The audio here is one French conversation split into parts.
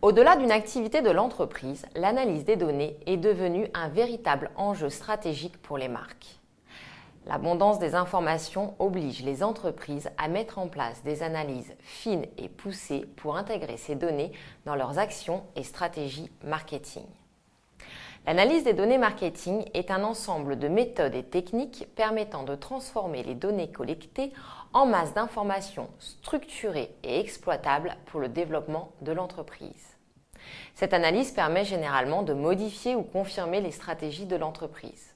Au-delà d'une activité de l'entreprise, l'analyse des données est devenue un véritable enjeu stratégique pour les marques. L'abondance des informations oblige les entreprises à mettre en place des analyses fines et poussées pour intégrer ces données dans leurs actions et stratégies marketing. L'analyse des données marketing est un ensemble de méthodes et techniques permettant de transformer les données collectées en masse d'informations structurées et exploitables pour le développement de l'entreprise. Cette analyse permet généralement de modifier ou confirmer les stratégies de l'entreprise.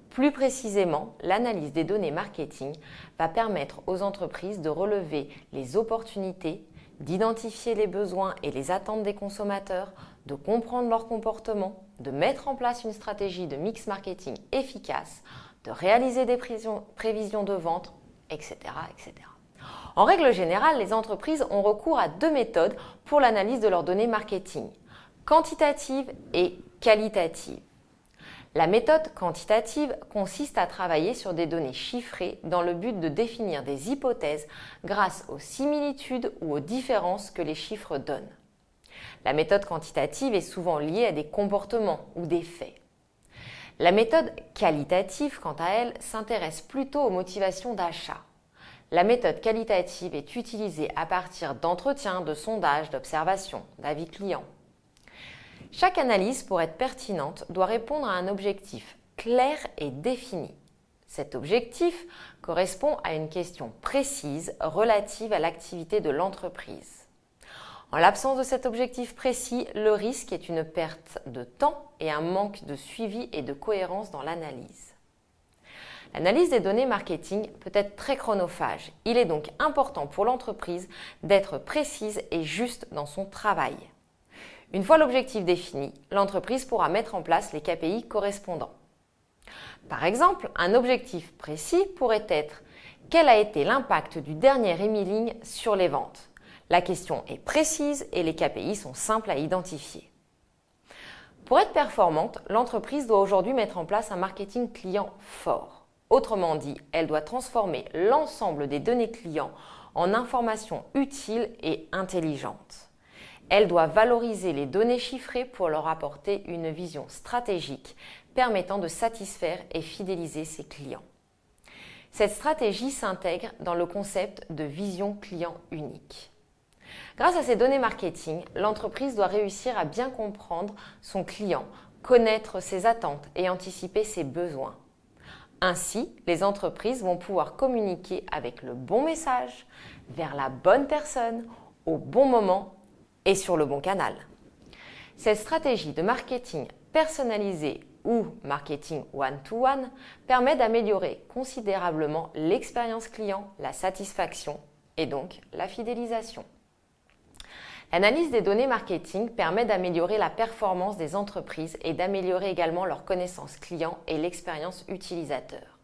Plus précisément, l'analyse des données marketing va permettre aux entreprises de relever les opportunités, d'identifier les besoins et les attentes des consommateurs, de comprendre leur comportement, de mettre en place une stratégie de mix marketing efficace, de réaliser des prévisions de vente, etc., etc. En règle générale, les entreprises ont recours à deux méthodes pour l'analyse de leurs données marketing, quantitative et qualitative. La méthode quantitative consiste à travailler sur des données chiffrées dans le but de définir des hypothèses grâce aux similitudes ou aux différences que les chiffres donnent. La méthode quantitative est souvent liée à des comportements ou des faits. La méthode qualitative, quant à elle, s'intéresse plutôt aux motivations d'achat. La méthode qualitative est utilisée à partir d'entretiens, de sondages, d'observations, d'avis clients. Chaque analyse, pour être pertinente, doit répondre à un objectif clair et défini. Cet objectif correspond à une question précise relative à l'activité de l'entreprise. En l'absence de cet objectif précis, le risque est une perte de temps et un manque de suivi et de cohérence dans l'analyse. L'analyse des données marketing peut être très chronophage. Il est donc important pour l'entreprise d'être précise et juste dans son travail. Une fois l'objectif défini, l'entreprise pourra mettre en place les KPI correspondants. Par exemple, un objectif précis pourrait être « Quel a été l'impact du dernier emailing sur les ventes ?» La question est précise et les KPI sont simples à identifier. Pour être performante, l'entreprise doit aujourd'hui mettre en place un marketing client fort. Autrement dit, elle doit transformer l'ensemble des données clients en informations utiles et intelligentes. Elle doit valoriser les données chiffrées pour leur apporter une vision stratégique permettant de satisfaire et fidéliser ses clients. Cette stratégie s'intègre dans le concept de vision client unique. Grâce à ces données marketing, l'entreprise doit réussir à bien comprendre son client, connaître ses attentes et anticiper ses besoins. Ainsi, les entreprises vont pouvoir communiquer avec le bon message, vers la bonne personne, au bon moment et sur le bon canal. Cette stratégie de marketing personnalisé ou marketing one-to-one permet d'améliorer considérablement l'expérience client, la satisfaction et donc la fidélisation. L'analyse des données marketing permet d'améliorer la performance des entreprises et d'améliorer également leur connaissance client et l'expérience utilisateur.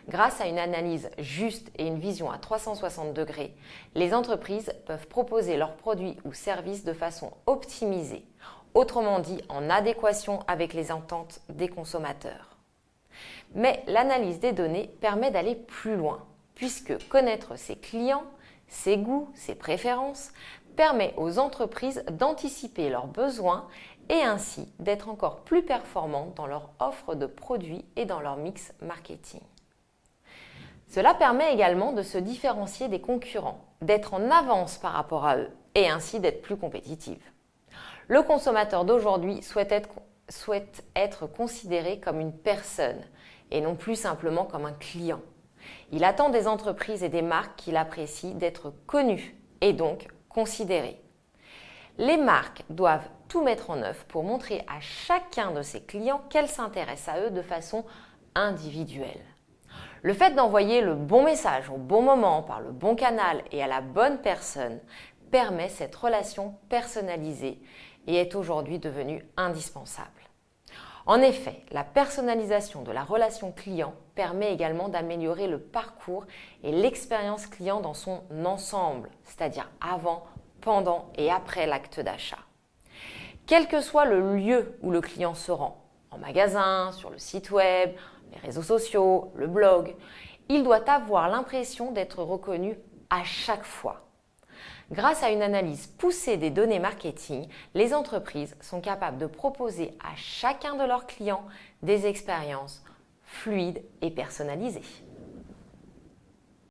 Grâce à une analyse juste et une vision à 360 degrés, les entreprises peuvent proposer leurs produits ou services de façon optimisée, autrement dit en adéquation avec les attentes des consommateurs. Mais l'analyse des données permet d'aller plus loin, puisque connaître ses clients, ses goûts, ses préférences, permet aux entreprises d'anticiper leurs besoins et ainsi d'être encore plus performantes dans leur offre de produits et dans leur mix marketing. Cela permet également de se différencier des concurrents, d'être en avance par rapport à eux et ainsi d'être plus compétitive. Le consommateur d'aujourd'hui souhaite être considéré comme une personne et non plus simplement comme un client. Il attend des entreprises et des marques qu'il apprécie d'être connues et donc considérées. Les marques doivent tout mettre en œuvre pour montrer à chacun de ses clients qu'elles s'intéressent à eux de façon individuelle. Le fait d'envoyer le bon message au bon moment, par le bon canal et à la bonne personne permet cette relation personnalisée et est aujourd'hui devenue indispensable. En effet, la personnalisation de la relation client permet également d'améliorer le parcours et l'expérience client dans son ensemble, c'est-à-dire avant, pendant et après l'acte d'achat. Quel que soit le lieu où le client se rend, en magasin, sur le site web, les réseaux sociaux, le blog, il doit avoir l'impression d'être reconnu à chaque fois. Grâce à une analyse poussée des données marketing, les entreprises sont capables de proposer à chacun de leurs clients des expériences fluides et personnalisées.